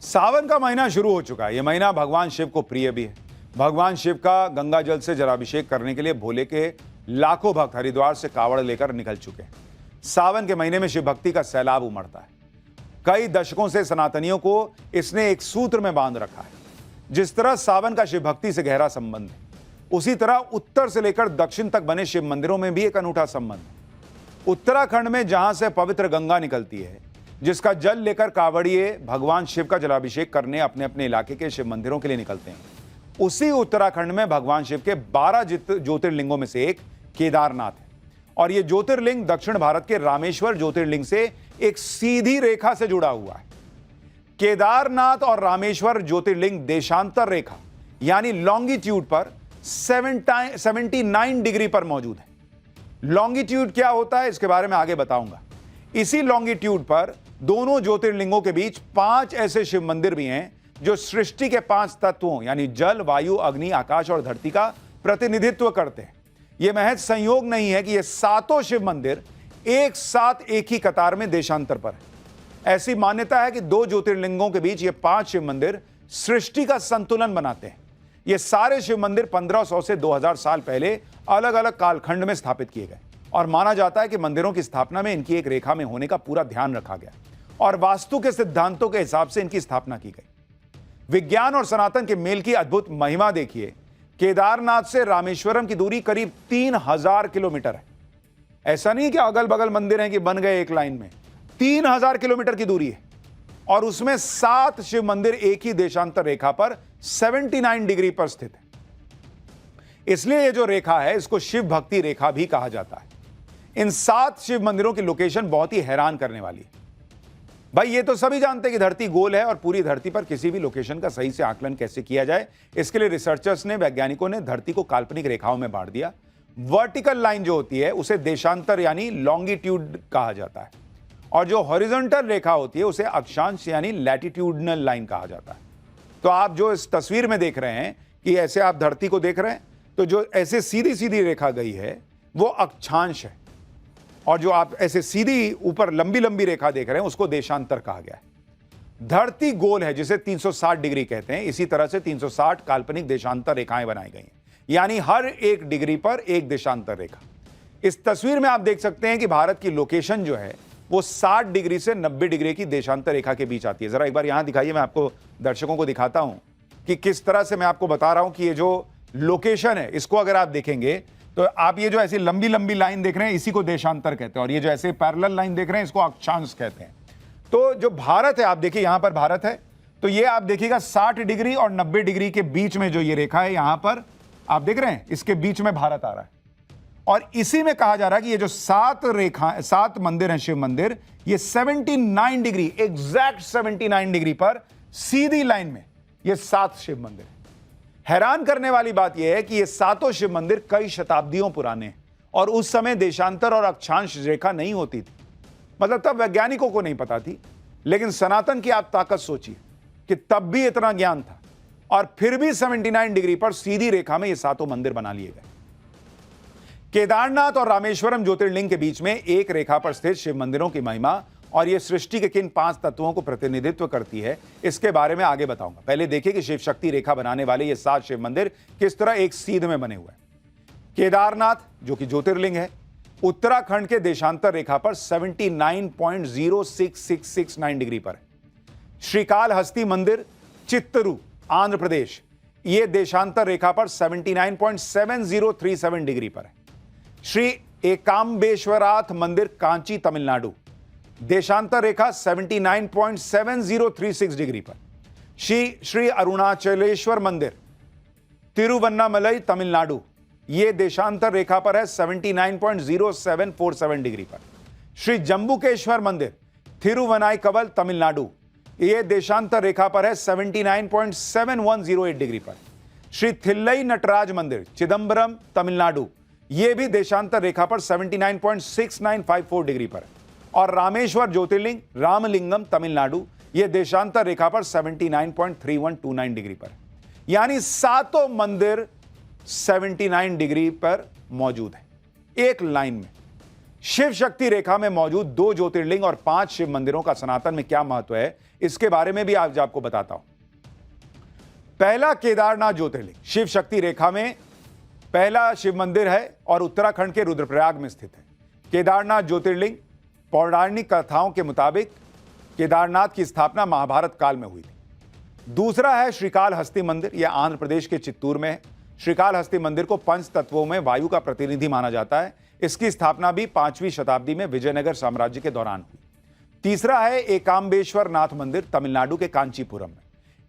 सावन का महीना शुरू हो चुका है। यह महीना भगवान शिव को प्रिय भी है। भगवान शिव का गंगा जल से जलाभिषेक करने के लिए भोले के लाखों भक्त हरिद्वार से कावड़ लेकर निकल चुके हैं। सावन के महीने में शिव भक्ति का सैलाब उमड़ता है। कई दशकों से सनातनियों को इसने एक सूत्र में बांध रखा है। जिस तरह सावन का शिव भक्ति से गहरा संबंध है, उसी तरह उत्तर से लेकर दक्षिण तक बने शिव मंदिरों में भी एक अनूठा संबंध है। उत्तराखंड में जहां से पवित्र गंगा निकलती है, जिसका जल लेकर कावड़िए भगवान शिव का जलाभिषेक करने अपने अपने इलाके के शिव मंदिरों के लिए निकलते हैं, उसी उत्तराखंड में भगवान शिव के 12 ज्योतिर्लिंगों में से एक केदारनाथ है। और यह ज्योतिर्लिंग दक्षिण भारत के रामेश्वर ज्योतिर्लिंग से एक सीधी रेखा से जुड़ा हुआ है। केदारनाथ और रामेश्वर ज्योतिर्लिंग देशांतर रेखा यानी लॉन्गिट्यूड पर 79 डिग्री पर मौजूद है। लॉन्गिट्यूड क्या होता है, इसके बारे में आगे बताऊंगा। इसी लॉन्गिट्यूड पर दोनों ज्योतिर्लिंगों के बीच 5 ऐसे शिव मंदिर भी हैं जो सृष्टि के 5 तत्वों यानी जल, वायु, अग्नि, आकाश और धरती का प्रतिनिधित्व करते हैं। यह महज संयोग नहीं है कि ये सातों शिव मंदिर एक साथ एक ही कतार में देशांतर पर है। ऐसी मान्यता है कि 2 ज्योतिर्लिंगों के बीच ये 5 शिव मंदिर सृष्टि का संतुलन बनाते हैं। ये सारे शिव मंदिर 1500 से 2000 साल पहले अलग अलग कालखंड में स्थापित किए गए और माना जाता है कि मंदिरों की स्थापना में इनकी एक रेखा में होने का पूरा ध्यान रखा गया और वास्तु के सिद्धांतों के हिसाब से इनकी स्थापना की गई। विज्ञान और सनातन के मेल की अद्भुत महिमा देखिए। केदारनाथ से रामेश्वरम की दूरी करीब 3000 किलोमीटर है। ऐसा नहीं कि अगल बगल मंदिर हैं कि बन गए एक लाइन में। 3000 किलोमीटर की दूरी है और उसमें 7 शिव मंदिर एक ही देशांतर रेखा पर 79 डिग्री पर स्थित है। इसलिए यह जो रेखा है, इसको शिव भक्ति रेखा भी कहा जाता है। इन 7 शिव मंदिरों की लोकेशन बहुत ही हैरान करने वाली है। भाई ये तो सभी जानते हैं कि धरती गोल है और पूरी धरती पर किसी भी लोकेशन का सही से आकलन कैसे किया जाए, इसके लिए रिसर्चर्स ने, वैज्ञानिकों ने धरती को काल्पनिक रेखाओं में बांट दिया। वर्टिकल लाइन जो होती है उसे देशांतर यानी लॉन्गिट्यूड कहा जाता है और जो हॉरिजॉन्टल रेखा होती है उसे अक्षांश यानी लैटिट्यूडनल लाइन कहा जाता है। तो आप जो इस तस्वीर में देख रहे हैं कि ऐसे आप धरती को देख रहे हैं, तो जो ऐसे सीधी सीधी रेखा गई है वो अक्षांश है और जो आप ऐसे सीधी ऊपर लंबी लंबी रेखा देख रहे हैं उसको देशांतर कहा गया है। धरती गोल है जिसे 360 डिग्री कहते हैं। इसी तरह से 360 काल्पनिक देशांतर रेखाएं बनाई गई हैं, यानी हर एक डिग्री पर एक देशांतर रेखा। इस तस्वीर में आप देख सकते हैं कि भारत की लोकेशन जो है वो 60 डिग्री से 90 डिग्री की देशांतर रेखा के बीच आती है। जरा एक बार यहां दिखाइए, मैं आपको दर्शकों को दिखाता हूं कि किस तरह से मैं आपको बता रहा हूं कि ये जो लोकेशन है इसको अगर आप देखेंगे तो आप ये जो ऐसी लंबी लंबी लाइन देख रहे हैं इसी को देशांतर कहते हैं और ये जो ऐसे पैरेलल लाइन देख रहे हैं इसको अक्षांश कहते हैं। तो जो भारत है, आप देखिए यहां पर भारत है, तो ये आप देखिएगा 60 डिग्री और 90 डिग्री के बीच में जो ये रेखा है यहां पर आप देख रहे हैं, इसके बीच में भारत आ रहा है और इसी में कहा जा रहा है कि ये जो 7 मंदिर हैं शिव मंदिर, ये 79 डिग्री, एग्जैक्ट 79 डिग्री पर सीधी लाइन में ये 7 शिव मंदिर। हैरान करने वाली बात यह है कि ये 7 शिव मंदिर कई शताब्दियों पुराने हैं और उस समय देशांतर और अक्षांश रेखा नहीं होती थी। मतलब तब वैज्ञानिकों को नहीं पता थी, लेकिन सनातन की आप ताकत सोचिए कि तब भी इतना ज्ञान था और फिर भी 79 डिग्री पर सीधी रेखा में ये 7 मंदिर बना लिए गए। केदारनाथ और रामेश्वरम ज्योतिर्लिंग के बीच में एक रेखा पर स्थित शिव मंदिरों की महिमा और यह सृष्टि के किन 5 तत्वों को प्रतिनिधित्व करती है, इसके बारे में आगे बताऊंगा। पहले देखिए कि शिव शक्ति रेखा बनाने वाले ये 7 शिव मंदिर किस तरह एक सीध में बने हुए हैं। केदारनाथ जो कि ज्योतिर्लिंग है, उत्तराखंड के देशांतर रेखा पर 79.06669 डिग्री पर है। श्रीकालहस्ती मंदिर चित्तरू आंध्र प्रदेश, यह देशांतर रेखा पर 79.7037 डिग्री पर है। श्री एकाम्बेश्वराथ मंदिर कांची तमिलनाडु, देशांतर रेखा 79.7036 डिग्री पर। श्री अरुणाचलेश्वर मंदिर तिरुवन्नामलई तमिलनाडु, यह देशांतर रेखा पर है 79.0747 डिग्री पर। श्री जम्बुकेश्वर मंदिर थिरुवनाईकवल तमिलनाडु, यह देशांतर रेखा पर है 79.7108 डिग्री पर। श्री थिल्लई नटराज मंदिर चिदंबरम तमिलनाडु, यह भी देशांतर रेखा पर 79.6954 डिग्री पर। और रामेश्वर ज्योतिर्लिंग रामलिंगम तमिलनाडु, यह देशांतर रेखा पर 79.3129 डिग्री पर। यानी 7 मंदिर 79 डिग्री पर मौजूद है एक लाइन में। शिव शक्ति रेखा में मौजूद 2 ज्योतिर्लिंग और 5 शिव मंदिरों का सनातन में क्या महत्व है, इसके बारे में भी आज आपको बताता हूं। पहला केदारनाथ ज्योतिर्लिंग शिव शक्ति रेखा में पहला शिव मंदिर है और उत्तराखंड के रुद्रप्रयाग में स्थित है। केदारनाथ ज्योतिर्लिंग पौराणिक कथाओं के मुताबिक केदारनाथ की स्थापना महाभारत काल में हुई थी। दूसरा है श्रीकालहस्ती मंदिर, यह आंध्र प्रदेश के चित्तूर में है। श्रीकालहस्ती मंदिर को पंच तत्वों में वायु का प्रतिनिधि माना जाता है। इसकी स्थापना भी 5वीं शताब्दी में विजयनगर साम्राज्य के दौरान हुई। तीसरा है एकाम्बेश्वर नाथ मंदिर, तमिलनाडु के कांचीपुरम में।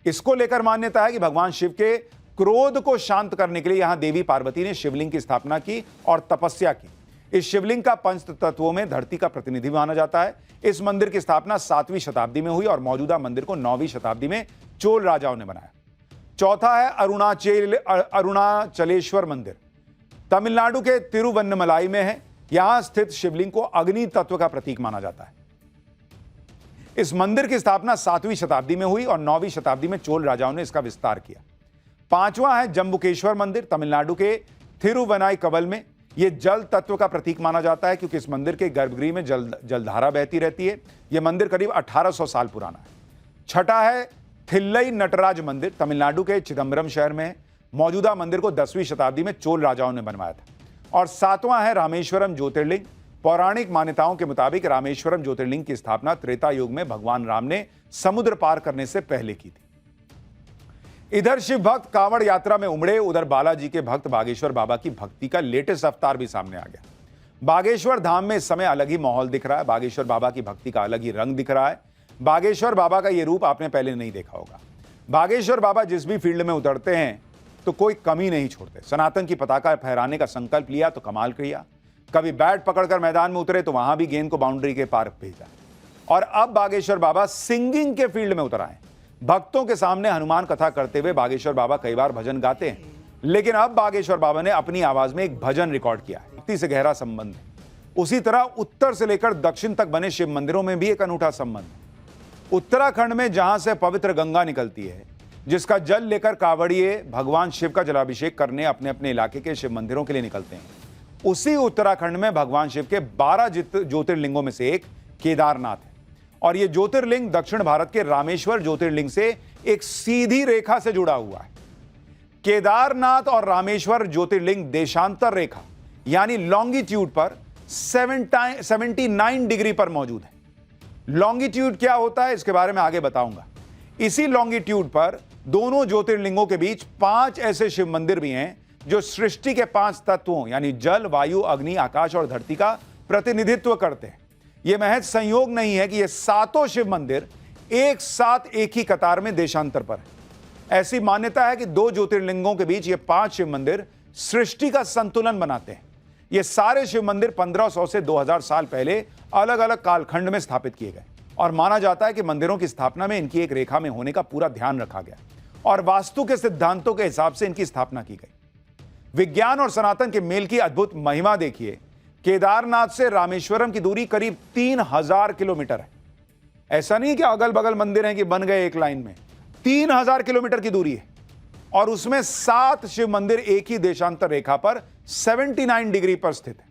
इसको लेकर मान्यता है कि भगवान शिव के क्रोध को शांत करने के लिए यहां देवी पार्वती ने शिवलिंग की स्थापना की और तपस्या की। इस शिवलिंग का पंच तत्वों में धरती का प्रतिनिधि माना जाता है। इस मंदिर की स्थापना 7वीं शताब्दी में हुई और मौजूदा मंदिर को 9वीं शताब्दी में चोल राजाओं ने बनाया। चौथा है अरुणाचलेश्वर मंदिर, तमिलनाडु के तिरुवन्नमलाई में है। यहां स्थित शिवलिंग को अग्नि तत्व का प्रतीक माना जाता है। इस मंदिर की स्थापना 7वीं शताब्दी में हुई और 9वीं शताब्दी में चोल राजाओं ने इसका विस्तार किया। पांचवा है जम्बुकेश्वर मंदिर, तमिलनाडु के थिरुवनाईकबल में। यह जल तत्व का प्रतीक माना जाता है क्योंकि इस मंदिर के गर्भगृह में जलधारा बहती रहती है। यह मंदिर करीब 1800 साल पुराना है। छठा है थिल्लई नटराज मंदिर, तमिलनाडु के चिदम्बरम शहर में है। मौजूदा मंदिर को 10वीं शताब्दी में चोल राजाओं ने बनवाया था। और सातवां है रामेश्वरम ज्योतिर्लिंग। पौराणिक मान्यताओं के मुताबिक रामेश्वरम ज्योतिर्लिंग की स्थापना त्रेता युग में भगवान राम ने समुद्र पार करने से पहले की थी। इधर शिव भक्त कांवड़ यात्रा में उमड़े, उधर बालाजी के भक्त बागेश्वर बाबा की भक्ति का लेटेस्ट अवतार भी सामने आ गया। बागेश्वर धाम में इस समय अलग ही माहौल दिख रहा है। बागेश्वर बाबा की भक्ति का अलग ही रंग दिख रहा है। बागेश्वर बाबा का यह रूप आपने पहले नहीं देखा होगा। बागेश्वर बाबा जिस भी फील्ड में उतरते हैं तो कोई कमी नहीं छोड़ते। सनातन की पताका फहराने का संकल्प लिया तो कमाल किया। कभी बैट पकड़कर मैदान में उतरे तो वहां भी गेंद को बाउंड्री के पार भेजा। और अब बागेश्वर बाबा सिंगिंग के फील्ड में उतर आए। भक्तों के सामने हनुमान कथा करते हुए बागेश्वर बाबा कई बार भजन गाते हैं, लेकिन अब बागेश्वर बाबा ने अपनी आवाज में एक भजन रिकॉर्ड किया है। भक्ति से गहरा संबंध है। उसी तरह उत्तर से लेकर दक्षिण तक बने शिव मंदिरों में भी एक अनूठा संबंध है। उत्तराखंड में जहां से पवित्र गंगा निकलती है, जिसका जल लेकर कांवड़िए भगवान शिव का जलाभिषेक करने अपने अपने इलाके के शिव मंदिरों के लिए निकलते हैं, उसी उत्तराखंड में भगवान शिव के 12 ज्योतिर्लिंगों में से एक केदारनाथ है। और यह ज्योतिर्लिंग दक्षिण भारत के रामेश्वर ज्योतिर्लिंग से एक सीधी रेखा से जुड़ा हुआ है। केदारनाथ और रामेश्वर ज्योतिर्लिंग देशांतर रेखा यानी लॉन्गिट्यूड पर 79 डिग्री पर मौजूद है। लॉन्गिट्यूड क्या होता है इसके बारे में आगे बताऊंगा। इसी लॉन्गिट्यूड पर दोनों ज्योतिर्लिंगों के बीच 5 ऐसे शिव मंदिर भी हैं जो सृष्टि के 5 तत्वों यानी जल, वायु, अग्नि, आकाश और धरती का प्रतिनिधित्व करते हैं। यह महज संयोग नहीं है कि ये सातों शिव मंदिर एक साथ एक ही कतार में देशांतर पर है। ऐसी मान्यता है कि 2 ज्योतिर्लिंगों के बीच ये 5 शिव मंदिर सृष्टि का संतुलन बनाते हैं। ये सारे शिव मंदिर 1500 से 2000 साल पहले अलग अलग कालखंड में स्थापित किए गए और माना जाता है कि मंदिरों की स्थापना में इनकी एक रेखा में होने का पूरा ध्यान रखा गया और वास्तु के सिद्धांतों के हिसाब से इनकी स्थापना की गई। विज्ञान और सनातन के मेल की अद्भुत महिमा देखिए। केदारनाथ से रामेश्वरम की दूरी करीब 3000 किलोमीटर है। ऐसा नहीं कि अगल बगल मंदिर हैं कि बन गए एक लाइन में। 3000 किलोमीटर की दूरी है और उसमें 7 शिव मंदिर एक ही देशांतर रेखा पर 79 डिग्री पर स्थित है।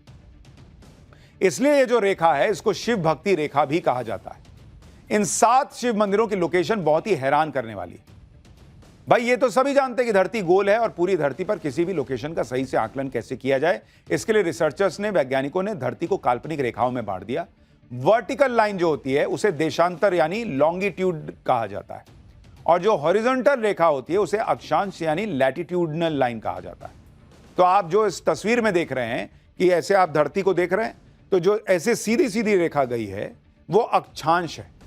इसलिए यह जो रेखा है इसको शिव भक्ति रेखा भी कहा जाता है। इन 7 शिव मंदिरों की लोकेशन बहुत ही हैरान करने वाली है। भाई ये तो सभी जानते हैं कि धरती गोल है और पूरी धरती पर किसी भी लोकेशन का सही से आकलन कैसे किया जाए, इसके लिए रिसर्चर्स ने, वैज्ञानिकों ने धरती को काल्पनिक रेखाओं में बांट दिया। वर्टिकल लाइन जो होती है उसे देशांतर यानी लॉन्गिट्यूड कहा जाता है और जो हॉरिजॉन्टल रेखा होती है उसे अक्षांश यानी लैटिट्यूडनल लाइन कहा जाता है। तो आप जो इस तस्वीर में देख रहे हैं कि ऐसे आप धरती को देख रहे हैं, तो जो ऐसे सीधी सीधी रेखा गई है वो अक्षांश है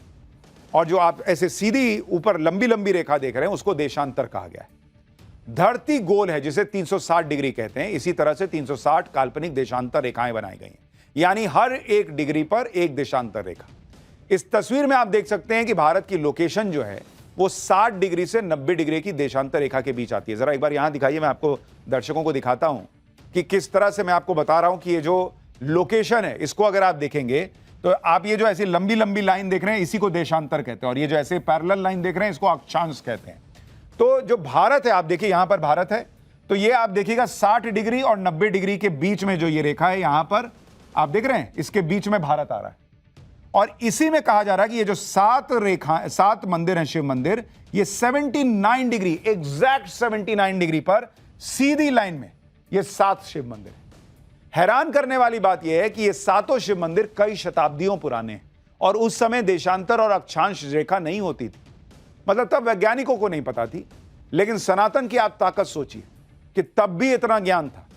और जो आप ऐसे सीधी ऊपर लंबी लंबी रेखा देख रहे हैं उसको देशांतर कहा गया है। धरती गोल है जिसे 360 डिग्री कहते हैं। इसी तरह से 360 काल्पनिक देशांतर रेखाएं बनाई गई हैं, यानी हर एक डिग्री पर एक देशांतर रेखा। इस तस्वीर में आप देख सकते हैं कि भारत की लोकेशन जो है वो 60 डिग्री से 90 डिग्री की देशांतर रेखा के बीच आती है। जरा एक बार यहां दिखाइए, मैं आपको दर्शकों को दिखाता हूं कि किस तरह से मैं आपको बता रहा हूं कि ये जो लोकेशन है इसको अगर आप देखेंगे तो आप ये जो ऐसी लंबी लंबी लाइन देख रहे हैं इसी को देशांतर कहते हैं और ये जो ऐसे पैरेलल लाइन देख रहे हैं इसको अक्षांश कहते हैं। तो जो भारत है, आप देखिए यहां पर भारत है, तो ये आप देखिएगा 60 डिग्री और 90 डिग्री के बीच में जो ये रेखा है यहां पर आप देख रहे हैं, इसके बीच में भारत आ रहा है और इसी में कहा जा रहा है कि ये जो 7 मंदिर हैं, शिव मंदिर, ये 79 डिग्री, एग्जैक्ट 79 डिग्री पर सीधी लाइन में ये 7 शिव मंदिर हैं। हैरान करने वाली बात यह है कि ये 7 शिव मंदिर कई शताब्दियों पुराने हैं और उस समय देशांतर और अक्षांश रेखा नहीं होती थी, मतलब तब वैज्ञानिकों को नहीं पता थी। लेकिन सनातन की आप ताकत सोचिए कि तब भी इतना ज्ञान था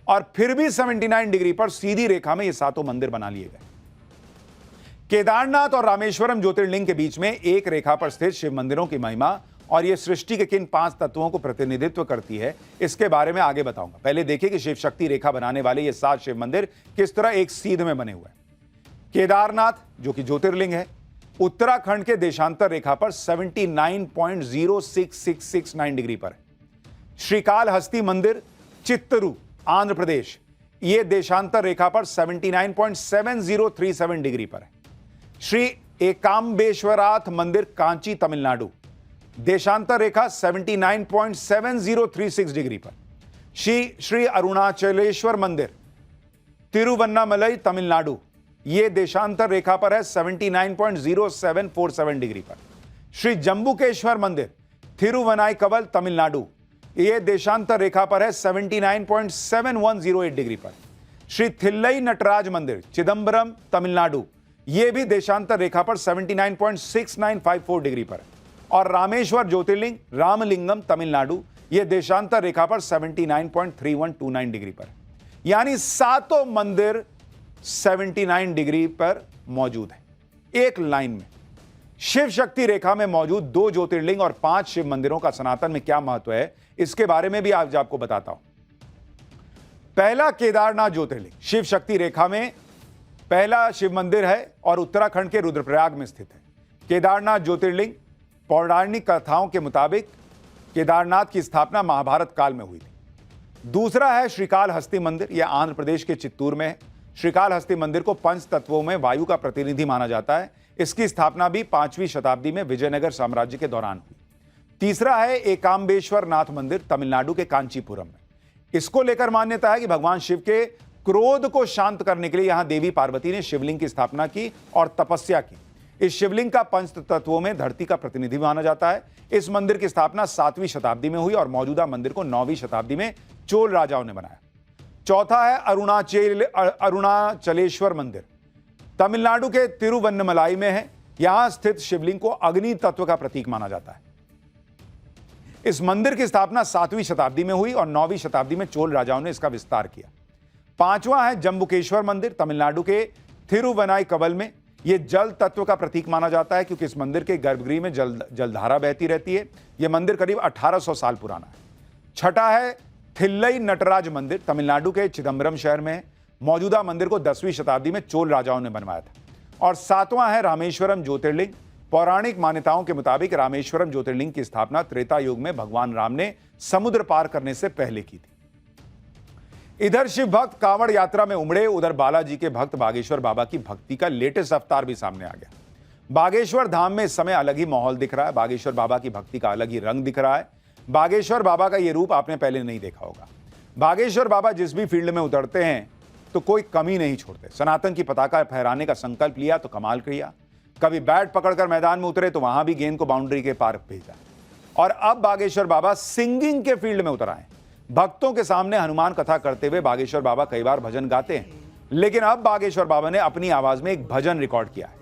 और फिर भी 79 डिग्री पर सीधी रेखा में ये 7 मंदिर बना लिए गए। केदारनाथ और रामेश्वरम ज्योतिर्लिंग के बीच में एक रेखा पर स्थित शिव मंदिरों की महिमा और यह सृष्टि के किन 5 तत्वों को प्रतिनिधित्व करती है, इसके बारे में आगे बताऊंगा। पहले देखिए कि शिव शक्ति रेखा बनाने वाले ये 7 शिव मंदिर किस तरह एक सीध में बने हुए हैं। केदारनाथ जो कि ज्योतिर्लिंग है, उत्तराखंड के देशांतर रेखा पर 79.06669 डिग्री पर है। श्रीकालहस्ती मंदिर चित्तरू आंध्र प्रदेश, यह देशांतर रेखा पर 79.7037 डिग्री पर है। श्री एकाम्बेश्वराथ मंदिर कांची तमिलनाडु, देशांतर रेखा 79.7036 डिग्री पर। श्री अरुणाचलेश्वर मंदिर तिरुवन्नामलई तमिलनाडु, यह देशांतर रेखा पर है 79.0747 डिग्री पर। श्री जम्बुकेश्वर मंदिर थिरुवनाईकवल तमिलनाडु, यह देशांतर रेखा पर है 79.7108 डिग्री पर। श्री थिल्लई नटराज मंदिर चिदंबरम तमिलनाडु, यह भी देशांतर रेखा पर 79.6954 डिग्री पर। और रामेश्वर ज्योतिर्लिंग रामलिंगम तमिलनाडु, यह देशांतर रेखा पर 79.3129 डिग्री पर। यानी 7 मंदिर 79 डिग्री पर मौजूद है एक लाइन में। शिव शक्ति रेखा में मौजूद 2 ज्योतिर्लिंग और 5 शिव मंदिरों का सनातन में क्या महत्व है, इसके बारे में भी आज आपको बताता हूं। पहला केदारनाथ ज्योतिर्लिंग शिव शक्ति रेखा में पहला शिव मंदिर है और उत्तराखंड के रुद्रप्रयाग में स्थित है। केदारनाथ ज्योतिर्लिंग पौराणिक कथाओं के मुताबिक केदारनाथ की स्थापना महाभारत काल में हुई थी। दूसरा है श्रीकालहस्ती मंदिर, यह आंध्र प्रदेश के चित्तूर में है। श्रीकालहस्ती मंदिर को 5 तत्वों में वायु का प्रतिनिधि माना जाता है। इसकी स्थापना भी 5वीं शताब्दी में विजयनगर साम्राज्य के दौरान हुई। तीसरा है एकाम्बेश्वर नाथ मंदिर तमिलनाडु के कांचीपुरम में। इसको लेकर मान्यता है कि भगवान शिव के क्रोध को शांत करने के लिए यहां देवी पार्वती ने शिवलिंग की स्थापना की और तपस्या की। इस शिवलिंग का 5 तत्वों में धरती का प्रतिनिधि माना जाता है। इस मंदिर की स्थापना 7वीं शताब्दी में हुई और मौजूदा मंदिर को 9वीं शताब्दी में चोल राजाओं ने बनाया। चौथा है अरुणाचलेश्वर मंदिर, तमिलनाडु के तिरुवन्नमलाई में है। यहां स्थित शिवलिंग को अग्नि तत्व का प्रतीक माना जाता है। इस मंदिर की स्थापना 7वीं शताब्दी में हुई और 9वीं शताब्दी में चोल राजाओं ने इसका विस्तार किया। पांचवा है जम्बुकेश्वर मंदिर, तमिलनाडु के थिरुवनाईकवल में। यह जल तत्व का प्रतीक माना जाता है क्योंकि इस मंदिर के गर्भगृह में जलधारा बहती रहती है। यह मंदिर करीब 1800 साल पुराना है। छठा है थिल्लई नटराज मंदिर, तमिलनाडु के चिदंबरम शहर में है। मौजूदा मंदिर को 10वीं शताब्दी में चोल राजाओं ने बनवाया था। और 7वां है रामेश्वरम ज्योतिर्लिंग। पौराणिक मान्यताओं के मुताबिक रामेश्वरम ज्योतिर्लिंग की स्थापना त्रेता युग में भगवान राम ने समुद्र पार करने से पहले की थी। इधर शिव भक्त कांवड़ यात्रा में उमड़े, उधर बालाजी के भक्त बागेश्वर बाबा की भक्ति का लेटेस्ट अवतार भी सामने आ गया। बागेश्वर धाम में इस समय अलग ही माहौल दिख रहा है। बागेश्वर बाबा की भक्ति का अलग ही रंग दिख रहा है। बागेश्वर बाबा का यह रूप आपने पहले नहीं देखा होगा। बागेश्वर बाबा जिस भी फील्ड में उतरते हैं तो कोई कमी नहीं छोड़ते। सनातन की पताका फहराने का संकल्प लिया तो कमाल किया। कभी बैट पकड़कर मैदान में उतरे तो वहां भी गेंद को बाउंड्री के पार भेजा। और अब बागेश्वर बाबा सिंगिंग के फील्ड में उतर आए। भक्तों के सामने हनुमान कथा करते हुए बागेश्वर बाबा कई बार भजन गाते हैं, लेकिन अब बागेश्वर बाबा ने अपनी आवाज में एक भजन रिकॉर्ड किया है।